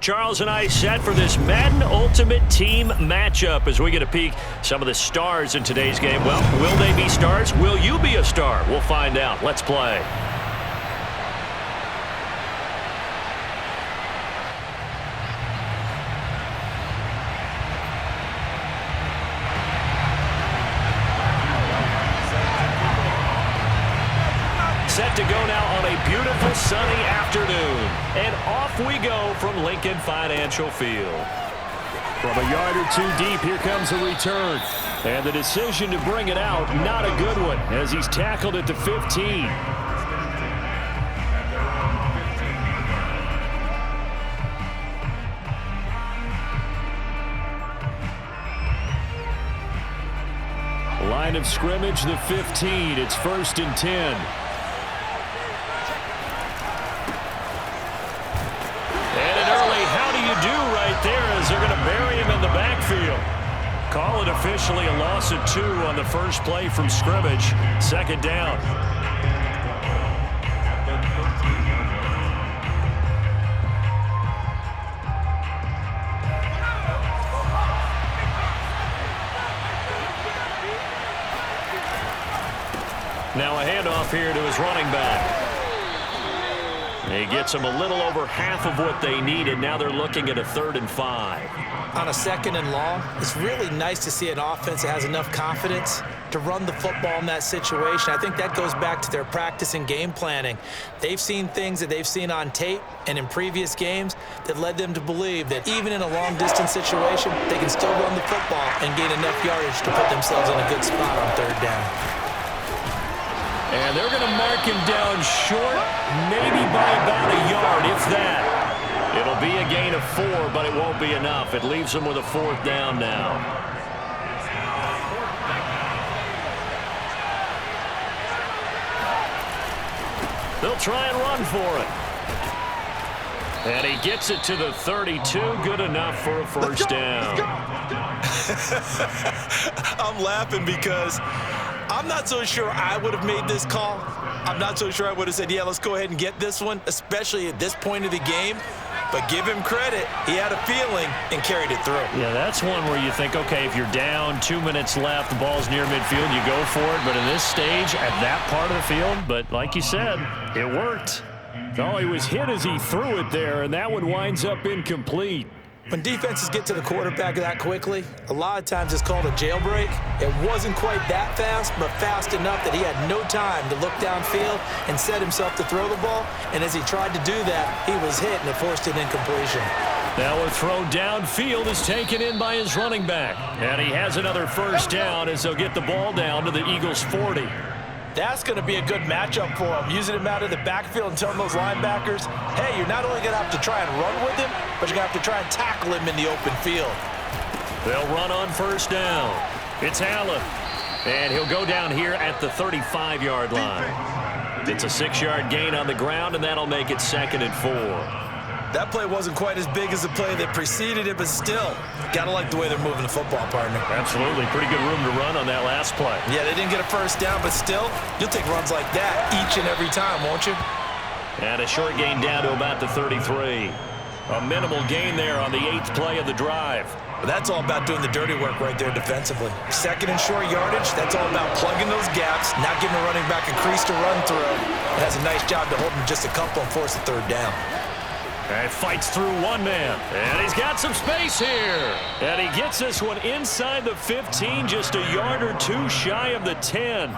Charles and I set for this Madden Ultimate Team matchup as we get a peek some of the stars in today's game. Well, will they be stars? Will you be a star? We'll find out. Let's play. Set to go now on a beautiful sunny afternoon. And off we go from Lincoln Financial Field. From a yard or two deep, here comes a return. And the decision to bring it out, not a good one, as he's tackled at the 15. Line of scrimmage, the 15. It's 1st and 10. There as they're going to bury him in the backfield. Call it officially a loss of 2 on the first play from scrimmage. 2nd down. Now a handoff here to his running back. He gets them a little over half of what they needed. Now they're looking at a 3rd and 5. On a 2nd and long, it's really nice to see an offense that has enough confidence to run the football in that situation. I think that goes back to their practice and game planning. They've seen things that they've seen on tape and in previous games that led them to believe that even in a long-distance situation, they can still run the football and gain enough yardage to put themselves in a good spot on 3rd down. And they're going to mark him down short, maybe by about a yard, if that. It'll be a gain of 4, but it won't be enough. It leaves them with a 4th down now. They'll try and run for it. And he gets it to the 32. Good enough for a 1st down. I'm laughing because I'm not so sure I would have made this call. I'm not so sure I would have said, yeah, let's go ahead and get this one, especially at this point of the game. But give him credit. He had a feeling and carried it through. Yeah, that's one where you think, okay, if you're down, 2 minutes left, the ball's near midfield, you go for it. But in this stage, at that part of the field, but like you said, it worked. Oh, he was hit as he threw it there, and that one winds up incomplete. When defenses get to the quarterback that quickly, a lot of times it's called a jailbreak. It wasn't quite that fast, but fast enough that he had no time to look downfield and set himself to throw the ball. And as he tried to do that, he was hit and it forced an incompletion. Now a throw downfield is taken in by his running back. And he has another 1st down as they'll get the ball down to the Eagles' 40. That's going to be a good matchup for him, using him out of the backfield and telling those linebackers, hey, you're not only going to have to try and run with him, but you're going to have to try and tackle him in the open field. They'll run on 1st down. It's Allen. And he'll go down here at the 35-yard line. It's a 6-yard gain on the ground, and that'll make it 2nd and 4. That play wasn't quite as big as the play that preceded it, but still, got to like the way they're moving the football, partner. Absolutely. Pretty good room to run on that last play. Yeah, they didn't get a 1st down, but still, you'll take runs like that each and every time, won't you? And a short gain down to about the 33. A minimal gain there on the 8th play of the drive. But that's all about doing the dirty work right there defensively. 2nd and short yardage, that's all about plugging those gaps, not giving a running back a crease to run through. It has a nice job to hold him just a couple and force a 3rd down. And fights through one man. And he's got some space here. And he gets this one inside the 15, just a yard or 2 shy of the 10.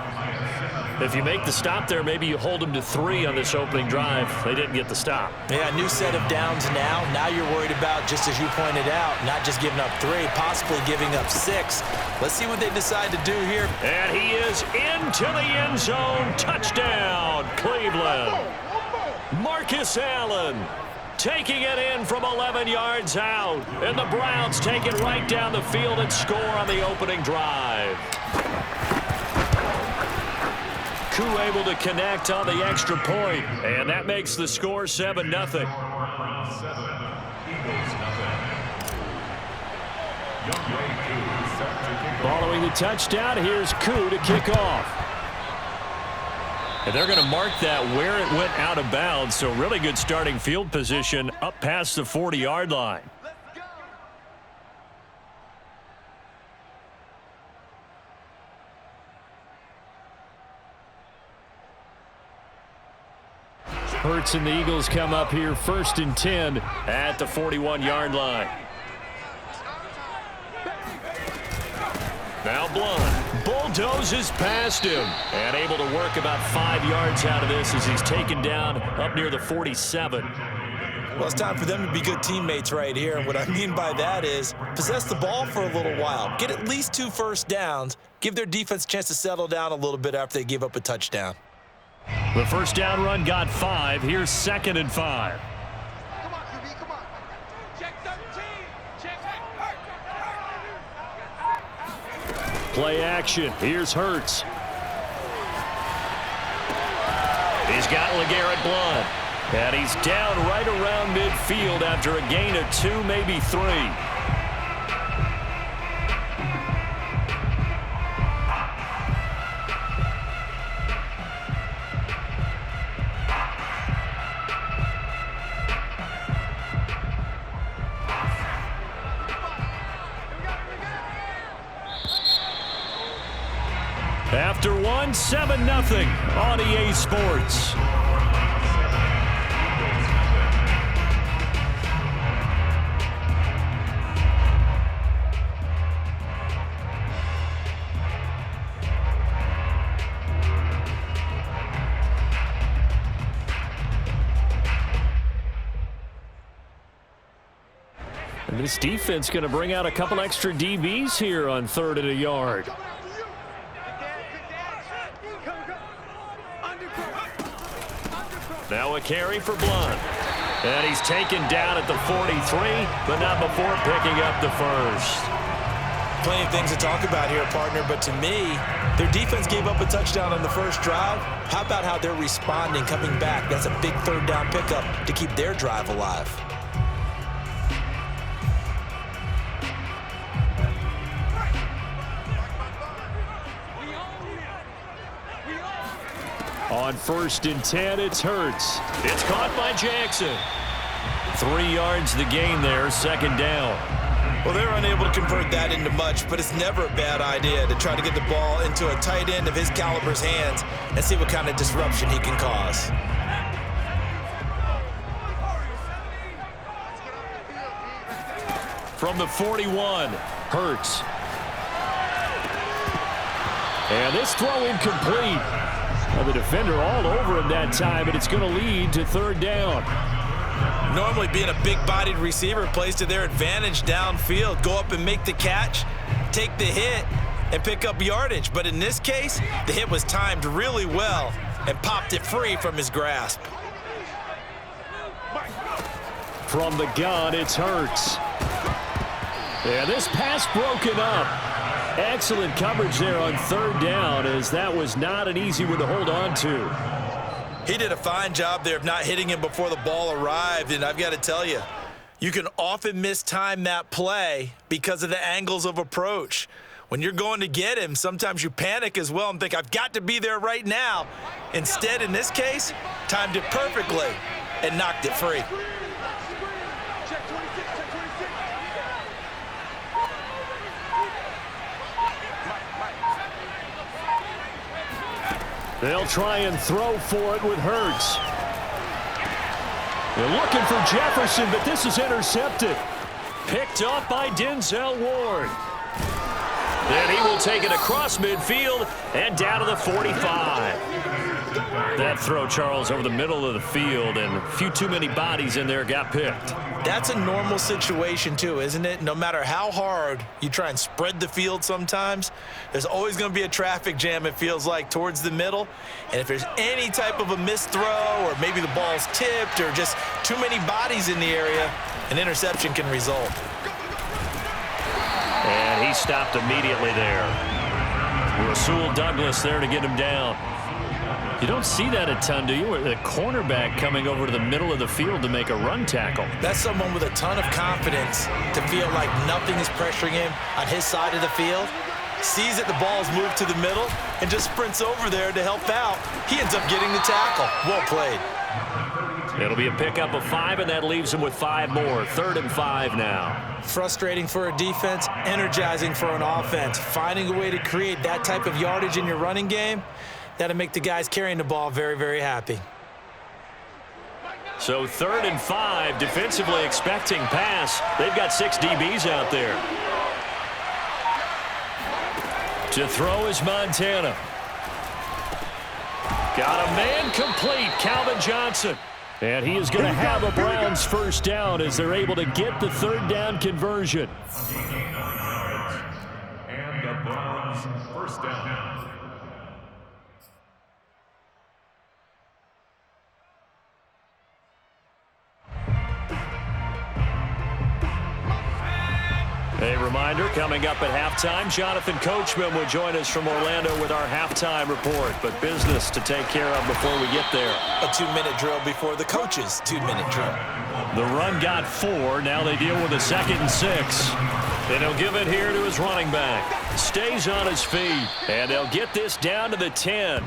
If you make the stop there, maybe you hold them to 3 on this opening drive. They didn't get the stop. Yeah, new set of downs now. Now you're worried about, just as you pointed out, not just giving up 3, possibly giving up 6. Let's see what they decide to do here. And he is into the end zone. Touchdown, Cleveland. Marcus Allen taking it in from 11 yards out. And the Browns take it right down the field and score on the opening drive. Koo able to connect on the extra point, and that makes the score 7-0. Following the touchdown, here's Koo to kick off. And they're going to mark that where it went out of bounds, so really good starting field position up past the 40-yard line. Hurts and the Eagles come up here 1st and 10 at the 41-yard line. Now Blunt bulldozes past him and able to work about 5 yards out of this as he's taken down up near the 47. Well, it's time for them to be good teammates right here. And what I mean by that is possess the ball for a little while. Get at least 2 first downs. Give their defense a chance to settle down a little bit after they give up a touchdown. The first down run got 5. Here's 2nd and 5. Come on, QB, come on. Check 13. Check. Play action. Here's Hurts. He's got LeGarrette Blunt. And he's down right around midfield after a gain of 2, maybe 3. After 1, 7-0 on EA Sports. And this defense going to bring out a couple extra DBs here on 3rd and a yard. Now a carry for Blunt. And he's taken down at the 43, but not before picking up the first. Plenty of things to talk about here, partner, but to me, their defense gave up a touchdown on the first drive. How about how they're responding, coming back? That's a big 3rd down pickup to keep their drive alive. On 1st and 10, it's Hurts. It's caught by Jackson. 3 yards the gain there, 2nd down. Well, they're unable to convert that into much, but it's never a bad idea to try to get the ball into a tight end of his caliber's hands and see what kind of disruption he can cause. From the 41, Hurts. and this throw incomplete. Well, the defender all over him that time, but it's going to lead to 3rd down. Normally being a big-bodied receiver plays to their advantage downfield. Go up and make the catch, take the hit, and pick up yardage. But in this case, the hit was timed really well and popped it free from his grasp. From the gun, it's Hurts. Yeah, this pass broken up. Excellent coverage there on 3rd down, as that was not an easy one to hold on to. He did a fine job there of not hitting him before the ball arrived, and I've got to tell you, you can often mistime that play because of the angles of approach. When you're going to get him, sometimes you panic as well and think, I've got to be there right now. Instead, in this case, timed it perfectly and knocked it free. They'll try and throw for it with Hurts. They're looking for Jefferson, but this is intercepted. Picked off by Denzel Ward. Then he will take it across midfield and down to the 45. That throw, Charles, over the middle of the field, and a few too many bodies in there got picked. That's a normal situation too, isn't it? No matter how hard you try and spread the field sometimes, there's always going to be a traffic jam, it feels like, towards the middle. And if there's any type of a missed throw, or maybe the ball's tipped, or just too many bodies in the area, an interception can result. And he stopped immediately there. Rasul Douglas there to get him down. You don't see that a ton, do you? The cornerback coming over to the middle of the field to make a run tackle. That's someone with a ton of confidence to feel like nothing is pressuring him on his side of the field. sees that the ball's moved to the middle, and just sprints over there to help out. He ends up getting the tackle. Well played. It'll be a pickup of 5, and that leaves him with 5 more. 3rd and 5 now. Frustrating for a defense, energizing for an offense. Finding a way to create that type of yardage in your running game, that'll make the guys carrying the ball very, very happy. So 3rd and 5, defensively expecting pass. They've got 6 DBs out there. To throw is Montana. Got a man complete, Calvin Johnson. And he is going to have a Browns first down as they're able to get the 3rd down conversion. And the Browns first down. A reminder, coming up at halftime, Jonathan Coachman will join us from Orlando with our halftime report. But business to take care of before we get there. A 2-minute drill before the coach's 2-minute drill. The run got 4. Now they deal with a 2nd and 6. And he'll give it here to his running back. Stays on his feet. And they'll get this down to the 10.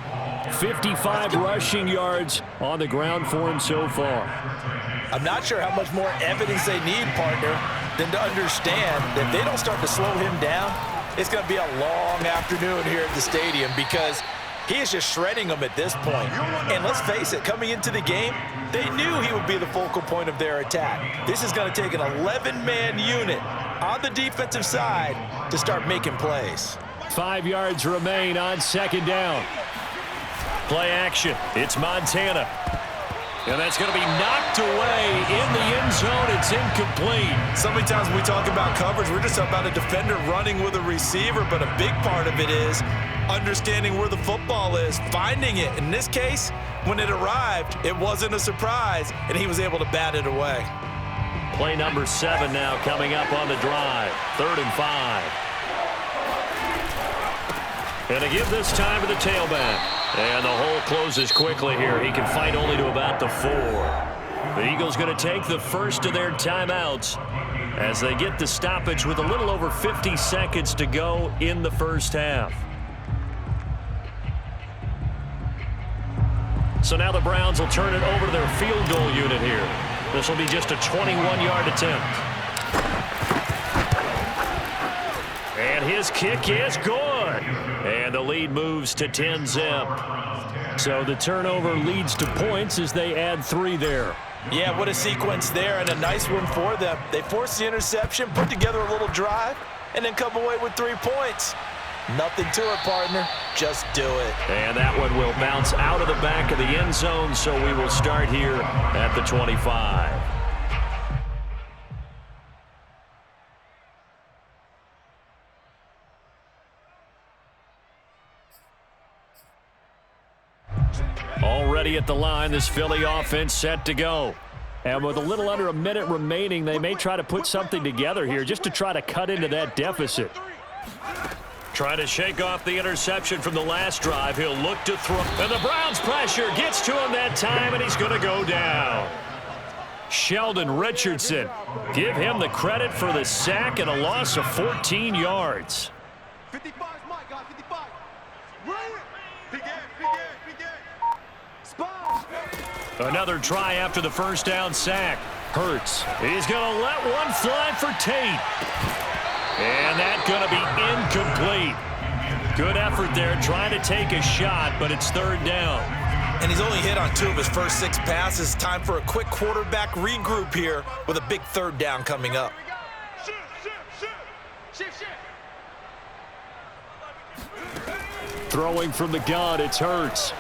55 rushing yards on the ground for him so far. I'm not sure how much more evidence they need, partner, than to understand that if they don't start to slow him down, it's going to be a long afternoon here at the stadium because he is just shredding them at this point. And let's face it, coming into the game, they knew he would be the focal point of their attack. This is going to take an 11-man unit on the defensive side to start making plays. 5 yards remain on 2nd down. Play action. It's Montana. And that's going to be knocked away in the end zone. It's incomplete. So many times when we talk about coverage, we're just talking about a defender running with a receiver, but a big part of it is understanding where the football is, finding it. In this case, when it arrived, it wasn't a surprise, and he was able to bat it away. Play number 7 now coming up on the drive. 3rd and 5. And to give this time to the tailback. And the hole closes quickly here. He can fight only to about the 4. The Eagles going to take the first of their timeouts as they get the stoppage with a little over 50 seconds to go in the first half. So now the Browns will turn it over to their field goal unit here. This will be just a 21-yard attempt. And his kick is good. And the lead moves to 10-zip. So the turnover leads to points as they add 3 there. Yeah, what a sequence there and a nice one for them. They force the interception, put together a little drive, and then come away with 3 points. Nothing to it, partner. Just do it. And that one will bounce out of the back of the end zone, so we will start here at the 25. Already at the line, this Philly offense set to go. And with a little under a minute remaining, they may try to put something together here just to try to cut into that deficit. Trying to shake off the interception from the last drive. He'll look to throw. And the Browns pressure gets to him that time, and he's going to go down. Sheldon Richardson. Give him the credit for the sack and a loss of 14 yards. 55 is my guy, 55. Run it. Big air. Spot. Another try after the first down sack. Hurts. He's going to let one fly for Tate. And that's going to be incomplete. Good effort there trying to take a shot, but it's 3rd down. And he's only hit on 2 of his first 6 passes. Time for a quick quarterback regroup here with a big 3rd down coming up. Shift. Throwing from the gun, it's Hurts.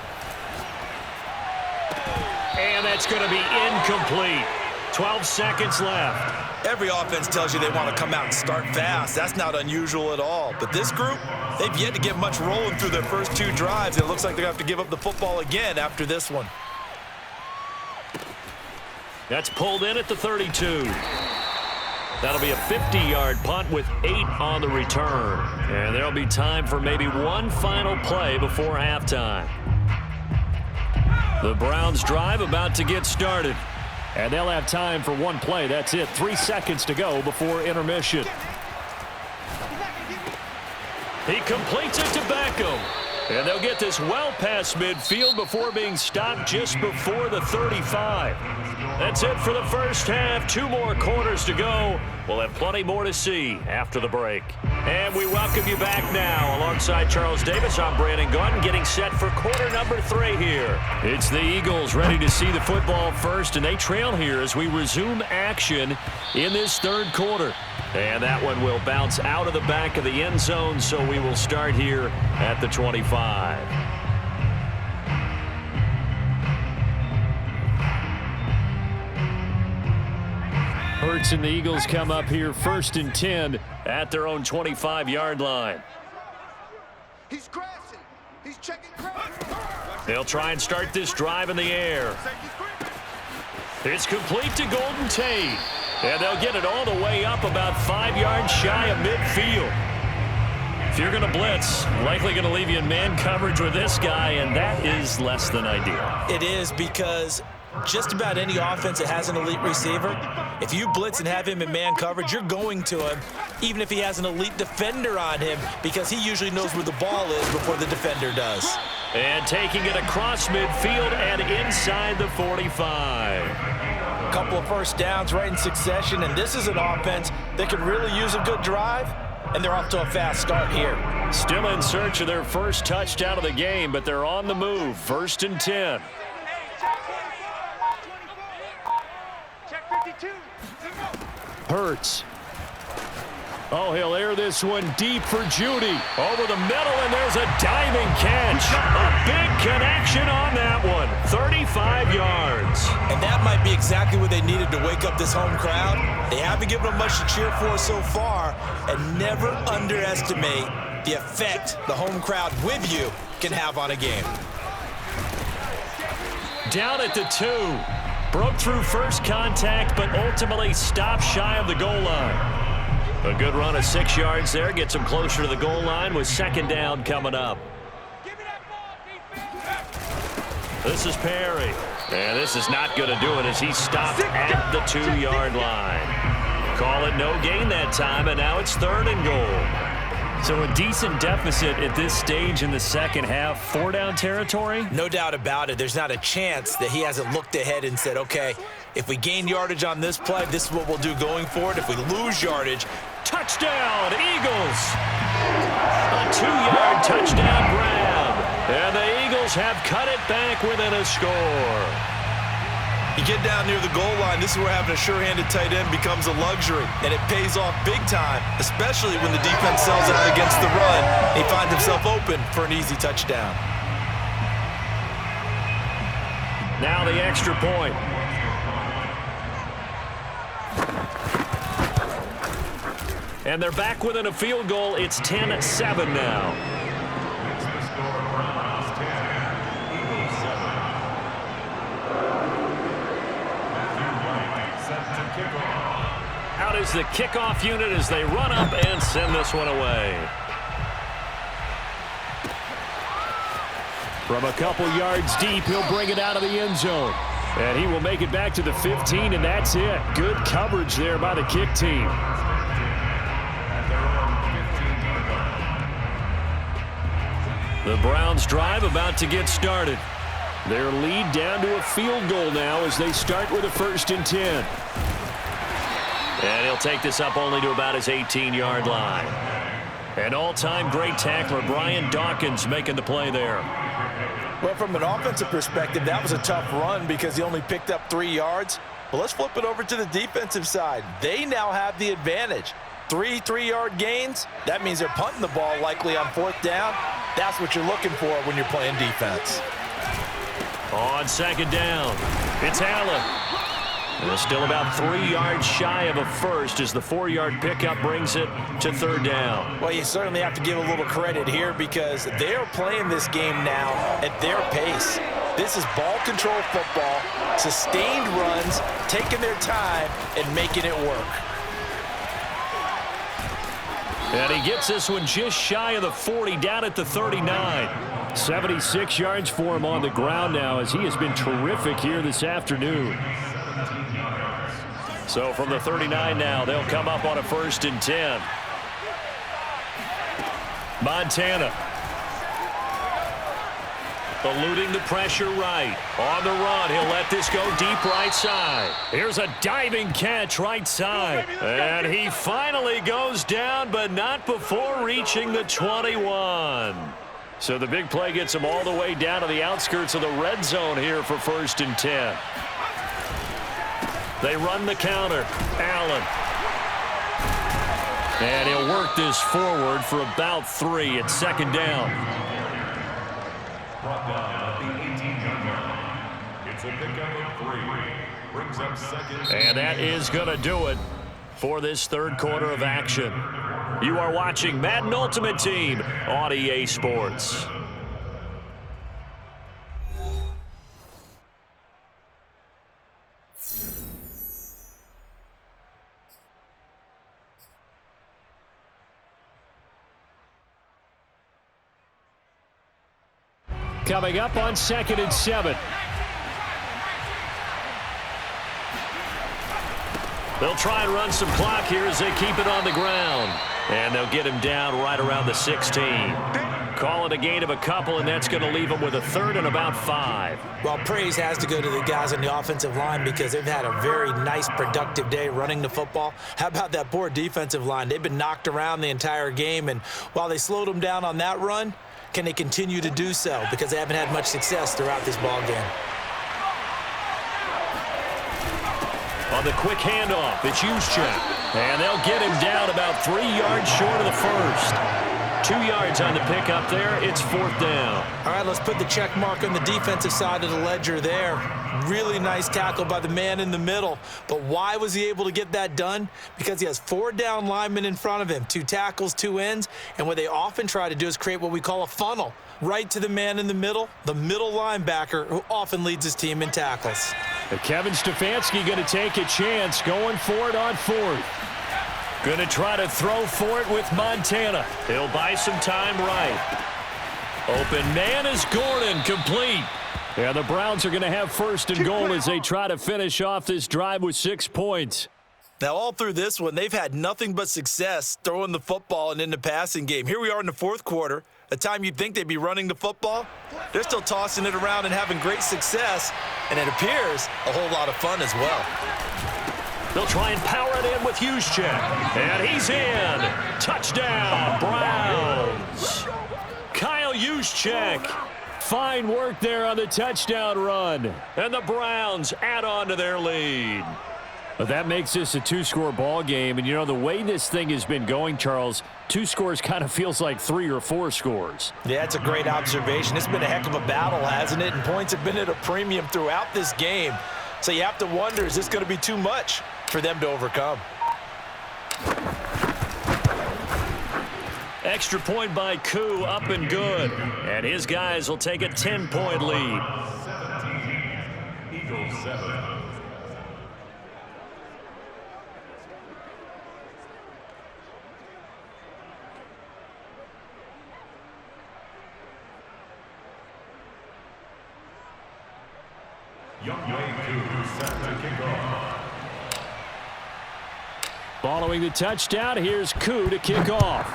And that's going to be incomplete. 12 seconds left. Every offense tells you they want to come out and start fast. That's not unusual at all. But this group, they've yet to get much rolling through their first 2 drives. It looks like they're going to have to give up the football again after this one. That's pulled in at the 32. That'll be a 50-yard punt with 8 on the return. And there'll be time for maybe one final play before halftime. The Browns drive about to get started. And they'll have time for one play. That's it. 3 seconds to go before intermission. He completes it to Beckham. And they'll get this well past midfield before being stopped just before the 35. That's it for the first half. 2 more quarters to go. We'll have plenty more to see after the break. And we welcome you back now. Alongside Charles Davis, I'm Brandon Gaudin, getting set for quarter number 3 here. It's the Eagles ready to see the football first, and they trail here as we resume action in this third quarter. And that one will bounce out of the back of the end zone, so we will start here at the 25. Hurts and the Eagles come up here 1st and 10 at their own 25-yard line. He's crashing. He's checking crash. They'll try and start this drive in the air. It's complete to Golden Tate. And they'll get it all the way up about 5 yards shy of midfield. If you're going to blitz, likely going to leave you in man coverage with this guy, and that is less than ideal. It is, because just about any offense that has an elite receiver, if you blitz and have him in man coverage, you're going to him, even if he has an elite defender on him, because he usually knows where the ball is before the defender does. And taking it across midfield and inside the 45. A couple of first downs right in succession, and this is an offense that could really use a good drive, and they're off to a fast start here. Still in search of their first touchdown of the game, but they're on the move. 1st and 10. Check 52. Hurts. Oh, he'll air this one deep for Judy. Over the middle, and there's a diving catch. A big connection on that one. 35 yards. And that might be exactly what they needed to wake up this home crowd. They haven't given them much to cheer for so far, and never underestimate the effect the home crowd with you can have on a game. Down at the 2. Broke through first contact, but ultimately stopped shy of the goal line. A good run of 6 yards there. Gets him closer to the goal line with 2nd down coming up. This is Perry. And this is not going to do it as he stopped at the 2-yard line. Call it no gain that time, and now it's 3rd and goal. So a decent deficit at this stage in the second half. 4-down territory? No doubt about it. There's not a chance that he hasn't looked ahead and said, okay, if we gain yardage on this play, this is what we'll do going forward. If we lose yardage, touchdown, Eagles! A 2-yard touchdown grab. And the Eagles have cut it back within a score. You get down near the goal line, this is where having a sure-handed tight end becomes a luxury, and it pays off big time, especially when the defense sells out against the run. He finds himself open for an easy touchdown. Now the extra point. And they're back within a field goal. It's 10-7 now. Out is the kickoff unit as they run up and send this one away. From a couple yards deep, he'll bring it out of the end zone. And he will make it back to the 15, and that's it. Good coverage there by the kick team. The Browns drive about to get started. Their lead down to a field goal now as they start with a 1st and 10. And he'll take this up only to about his 18-yard line. An all-time great tackler, Brian Dawkins, making the play there. Well, from an offensive perspective, that was a tough run because he only picked up 3 yards. But let's flip it over to the defensive side. They now have the advantage. 3 3-yard gains, that means they're punting the ball likely on 4th down. That's what you're looking for when you're playing defense. On 2nd down, it's Allen. They're still about 3 yards shy of a first as the 4-yard pickup brings it to 3rd down. Well, you certainly have to give a little credit here because they're playing this game now at their pace. This is ball control football, sustained runs, taking their time and making it work. And he gets this one just shy of the 40, down at the 39. 76 yards for him on the ground now as he has been terrific here this afternoon. So from the 39 now, they'll come up on a 1st and 10. Montana. Eluding the pressure right. On the run, he'll let this go deep right side. Here's a diving catch right side. And he finally goes down, but not before reaching the 21. So the big play gets him all the way down to the outskirts of the red zone here for 1st and 10. They run the counter. Allen. And he'll work this forward for about 3 at 2nd down. Brought down at the 18-yard line. It's a pickup of 3. Brings up 2nd. And that is going to do it for this 3rd quarter of action. You are watching Madden Ultimate Team on EA Sports. Coming up on 2nd and 7. They'll try and run some clock here as they keep it on the ground. And they'll get him down right around the 16. Call it a gain of a couple, and that's going to leave him with a 3rd and about 5. Well, praise has to go to the guys on the offensive line because they've had a very nice, productive day running the football. How about that poor defensive line? They've been knocked around the entire game, and while they slowed them down on that run, can they continue to do so? Because they haven't had much success throughout this ball game. On the quick handoff, it's Juszczyk. And they'll get him down about 3 yards short of the 1st. 2 yards on the pickup there. It's 4th down. All right, let's put the check mark on the defensive side of the ledger there. Really nice tackle by the man in the middle. But why was he able to get that done? Because he has 4 down linemen in front of him, 2 tackles, 2 ends. And what they often try to do is create what we call a funnel. Right to the man in the middle linebacker, who often leads his team in tackles. Kevin Stefanski going to take a chance, going for it on 4th. Going to try to throw for it with Montana. He'll buy some time right. Open man is Gordon, complete. Yeah, the Browns are going to have 1st and goal as they try to finish off this drive with 6 points. Now, all through this one, they've had nothing but success throwing the football and in the passing game. Here we are in the 4th quarter. A time you'd think they'd be running the football. They're still tossing it around and having great success, and it appears a whole lot of fun as well. They'll try and power it in with Juszczyk. And he's in. Touchdown, Browns. Kyle Juszczyk. Fine work there on the touchdown run. And the Browns add on to their lead. But that makes this a 2-score ball game. And, you know, the way this thing has been going, Charles, 2 scores kind of feels like 3 or 4 scores. Yeah, it's a great observation. It's been a heck of a battle, hasn't it? And points have been at a premium throughout this game. So you have to wonder, is this going to be too much for them to overcome? Extra point by Koo, up and good. And his guys will take a 10-point lead. 17, Eagles 7. Following the touchdown, here's Koo to kick off.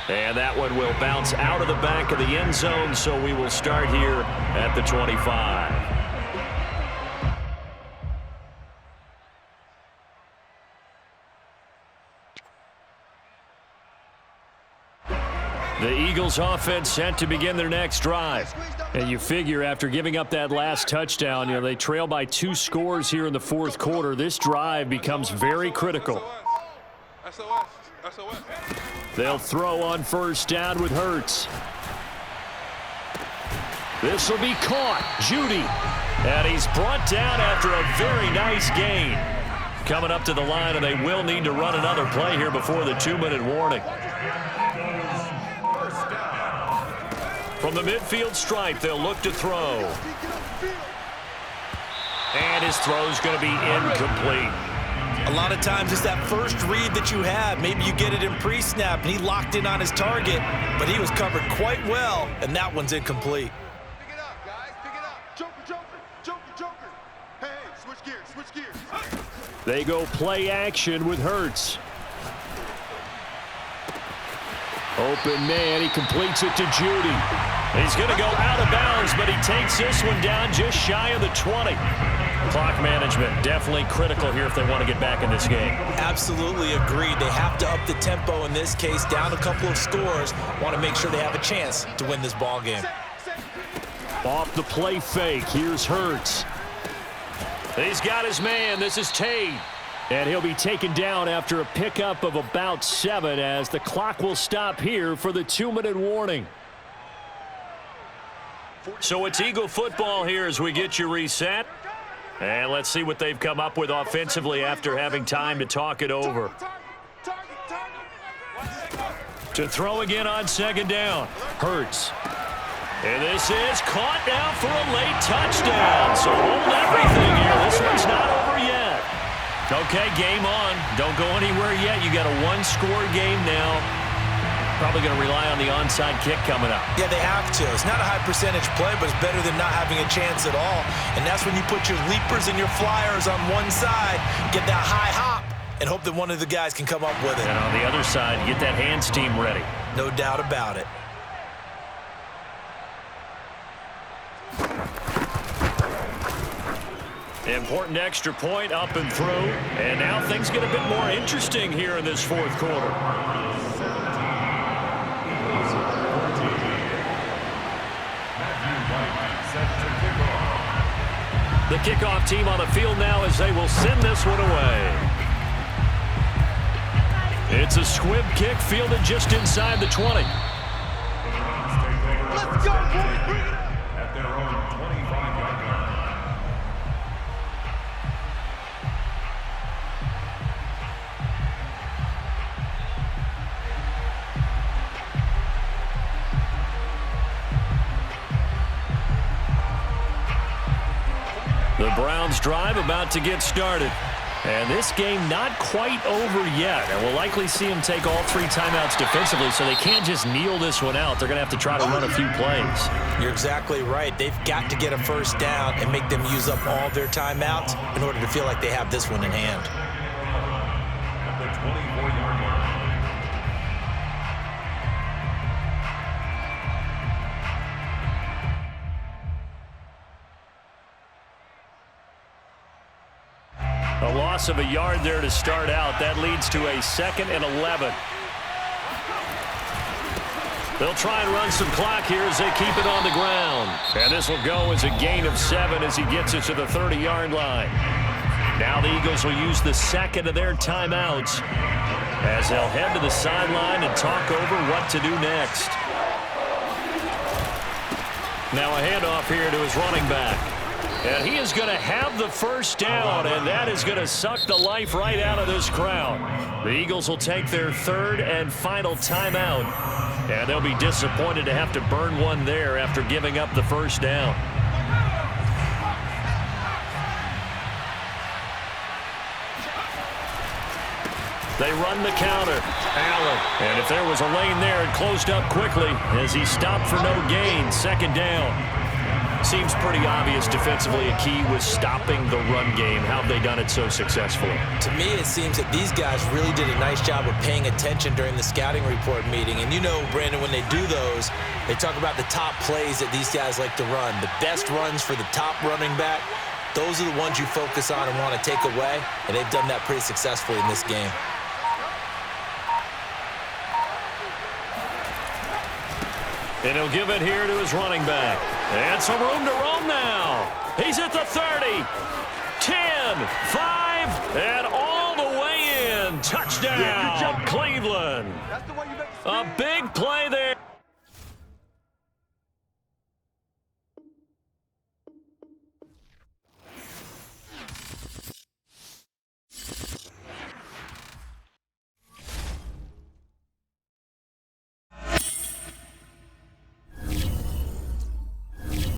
And that one will bounce out of the back of the end zone, so we will start here at the 25. The Eagles offense set to begin their next drive. And you figure after giving up that last touchdown, you know, they trail by 2 scores here in the 4th quarter. This drive becomes very critical. They'll throw on 1st down with Hurts. This will be caught. Judy. And he's brought down after a very nice gain. Coming up to the line, and they will need to run another play here before the 2-minute warning. From the midfield stripe, they'll look to throw. And his throw's going to be incomplete. A lot of times it's that first read that you have. Maybe you get it in pre-snap, and he locked in on his target, but he was covered quite well, and that one's incomplete. Pick it up, guys. Pick it up. Joker, Joker. Joker, Joker. Hey, Switch gears, switch gears. They go play action with Hurts. Open man, he completes it to Judy. He's going to go out of bounds, but he takes this one down just shy of the 20. Clock management definitely critical here if they want to get back in this game. Absolutely agreed. They have to up the tempo in this case, down a couple of scores. Want to make sure they have a chance to win this ball game. Off the play fake, here's Hurts. He's got his man. This is Tate. And he'll be taken down after a pickup of about 7 as the clock will stop here for the 2-minute warning. So it's Eagle football here as we get you reset. And let's see what they've come up with offensively after having time to talk it over. To throw again on second down. Hurts. And this is caught now for a late touchdown. So hold everything here. This one's not over yet. Okay, game on. Don't go anywhere yet. You got a one-score game now. Probably going to rely on the onside kick coming up. Yeah, they have to. It's not a high percentage play, but it's better than not having a chance at all. And that's when you put your leapers and your flyers on one side, get that high hop, and hope that one of the guys can come up with it. And on the other side, get that hands team ready. No doubt about it. Important extra point up and through. And now things get a bit more interesting here in this fourth quarter. The kickoff team on the field now as they will send this one away. It's a squib kick fielded just inside the 20. Let's go, boys. Bring it up. At their own 25-yard line. The Browns drive about to get started. And this game not quite over yet. And we'll likely see them take all 3 timeouts defensively, so they can't just kneel this one out. They're going to have to try to run a few plays. You're exactly right. They've got to get a first down and make them use up all their timeouts in order to feel like they have this one in hand. At the 24-yard line. A loss of a yard there to start out. That leads to a 2nd and 11. They'll try and run some clock here as they keep it on the ground. And this will go as a gain of 7 as he gets it to the 30-yard line. Now the Eagles will use the 2nd of their timeouts as they'll head to the sideline and talk over what to do next. Now a handoff here to his running back. And he is going to have the first down, and that is going to suck the life right out of this crowd. The Eagles will take their 3rd and final timeout, and they'll be disappointed to have to burn one there after giving up the first down. They run the counter. Allen. And if there was a lane there, it closed up quickly as he stopped for no gain. 2nd down. Seems pretty obvious defensively a key was stopping the run game. How have they done it so successfully? To me, it seems that these guys really did a nice job of paying attention during the scouting report meeting. And you know, Brandon, when they do those, they talk about the top plays that these guys like to run. The best runs for the top running back, those are the ones you focus on and want to take away. And they've done that pretty successfully in this game. And he'll give it here to his running back. And some room to roam now. He's at the 30, 10, 5, and all the way in. Touchdown, Cleveland. That's the way you make the A big play there.